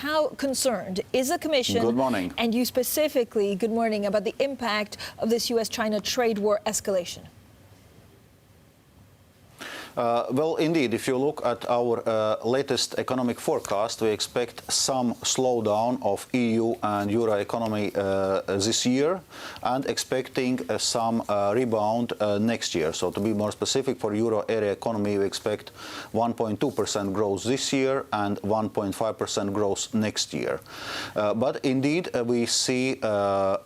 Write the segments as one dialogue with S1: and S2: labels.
S1: How concerned is the Commission,
S2: good morning,
S1: and you specifically, good morning, about the impact of this U.S.-China trade war escalation?
S2: Well, indeed, if you look at our latest economic forecast, we expect some slowdown of EU and Euro economy this year, and expecting some rebound next year. So to be more specific, for Euro area economy, we expect 1.2% growth this year and 1.5% growth next year. But indeed, we see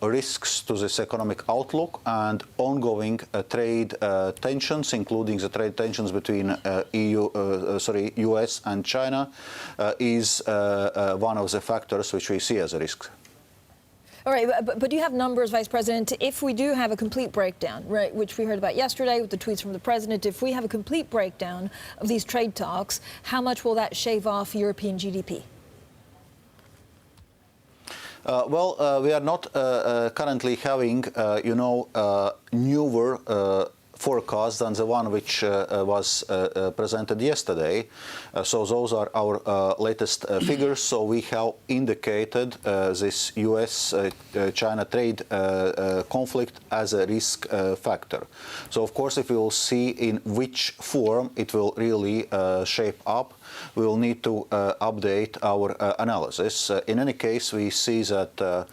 S2: risks to this economic outlook and ongoing trade tensions, including the trade tensions between U.S. and China, is one of the factors which we see as a risk.
S1: All right, but do you have numbers, Vice President? If we do have a complete breakdown, right, which we heard about yesterday with the tweets from the President, if we have a complete breakdown of these trade talks, how much will that shave off European GDP?
S2: We are not currently having, newer forecast than the one which was presented yesterday. So those are our latest figures. So we have indicated this U.S.-China trade conflict as a risk factor. So of course, if we will see in which form it will really shape up, we will need to update our analysis. In any case, we see that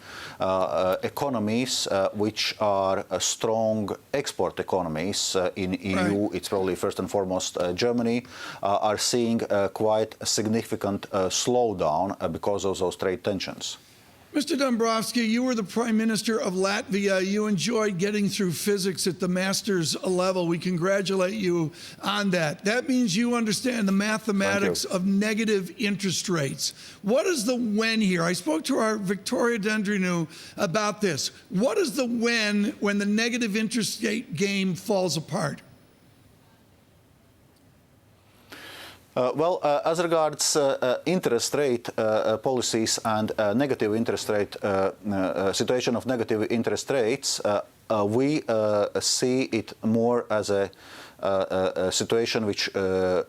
S2: economies which are strong export economies in EU, it's probably first and foremost Germany, are seeing quite a significant slowdown because of those trade tensions.
S3: Mr. Dombrovskis, you were the Prime Minister of Latvia. You enjoyed getting through physics at the master's level. We congratulate you on that. That means you understand the mathematics of negative interest rates. What is the when here? I spoke to our Victoria Dendrinou about this. What is the when the negative interest rate game falls apart?
S2: As regards interest rate policies and negative interest rate situation of negative interest rates, we see it more as a situation which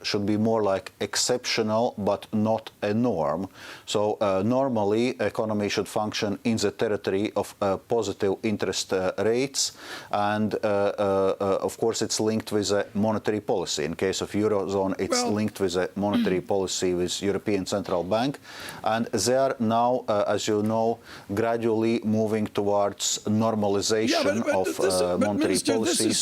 S2: should be more like exceptional but not a norm. So normally economy should function in the territory of positive interest rates, and of course it's linked with a monetary policy. In case of Eurozone, it's linked with a monetary policy with European Central Bank, and they are now, as you know, gradually moving towards normalization of monetary policy.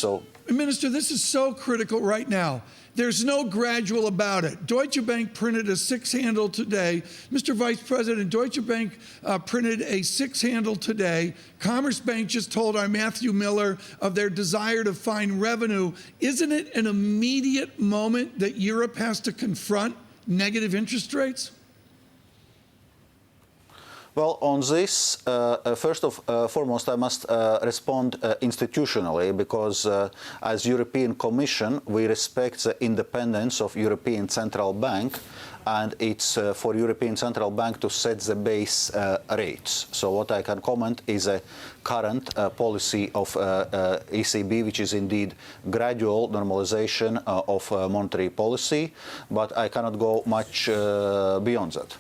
S3: Minister, this is so critical right now. There's no gradual about it. Deutsche Bank printed a six-handle today. Mr. Vice President, Deutsche Bank printed a six-handle today. Commerce Bank just told our Matthew Miller of their desire to find revenue. Isn't it an immediate moment that Europe has to confront negative interest rates?
S2: Well, on this, first and foremost, I must respond institutionally, because as European Commission, we respect the independence of European Central Bank, and it's for European Central Bank to set the base rates. So what I can comment is a current policy of ECB, which is indeed gradual normalization of monetary policy, but I cannot go much beyond that.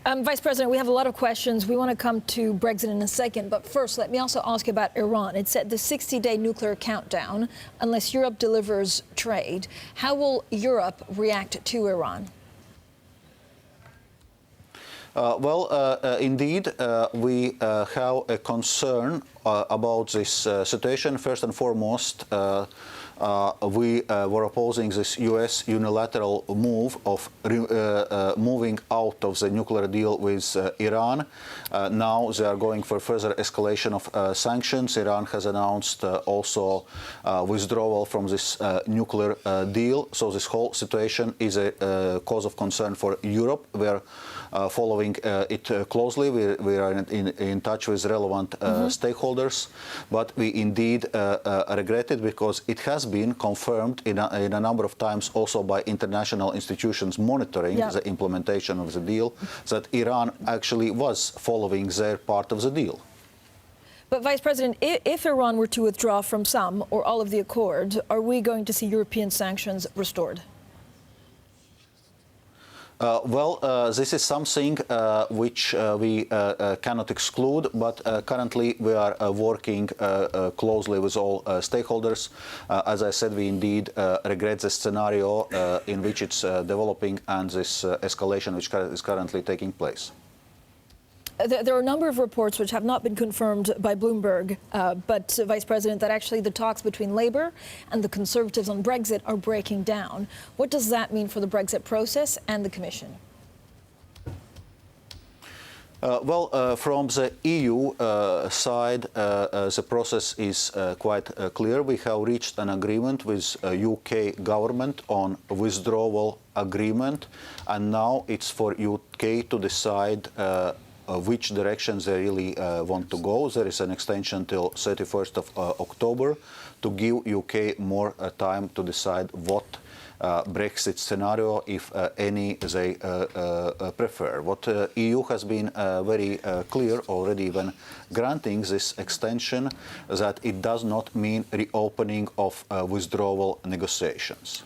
S1: Vice President, we have a lot of questions. We want to come to Brexit in a second. But first, let me also ask about Iran. It's at the 60-day nuclear countdown unless Europe delivers trade. How will Europe react to Iran?
S2: Indeed, we have a concern about this situation. First and foremost, we were opposing this U.S. unilateral move of moving out of the nuclear deal with Iran. Now they are going for further escalation of sanctions. Iran has announced also withdrawal from this nuclear deal. So this whole situation is a cause of concern for Europe. We are following it closely. We are in touch with relevant stakeholders, but we indeed regret it, because it has been confirmed in a number of times also by international institutions monitoring the implementation of the deal, that Iran actually was following their part of the deal.
S1: But, Vice President, if Iran were to withdraw from some or all of the accords, are we going to see European sanctions restored?
S2: This is something which we cannot exclude, but currently we are working closely with all stakeholders. As I said, we indeed regret the scenario in which it's developing and this escalation which is currently taking place.
S1: There are a number of reports which have not been confirmed by Bloomberg, but Vice President, that actually the talks between Labour and the Conservatives on Brexit are breaking down. What does that mean for the Brexit process and the Commission?
S2: From the EU side, the process is quite clear. We have reached an agreement with UK government on withdrawal agreement, and now it's for UK to decide which direction they really want to go. There is an extension till 31st of October to give UK more time to decide what Brexit scenario, if any, they prefer. What EU has been very clear already when granting this extension, that it does not mean reopening of withdrawal negotiations.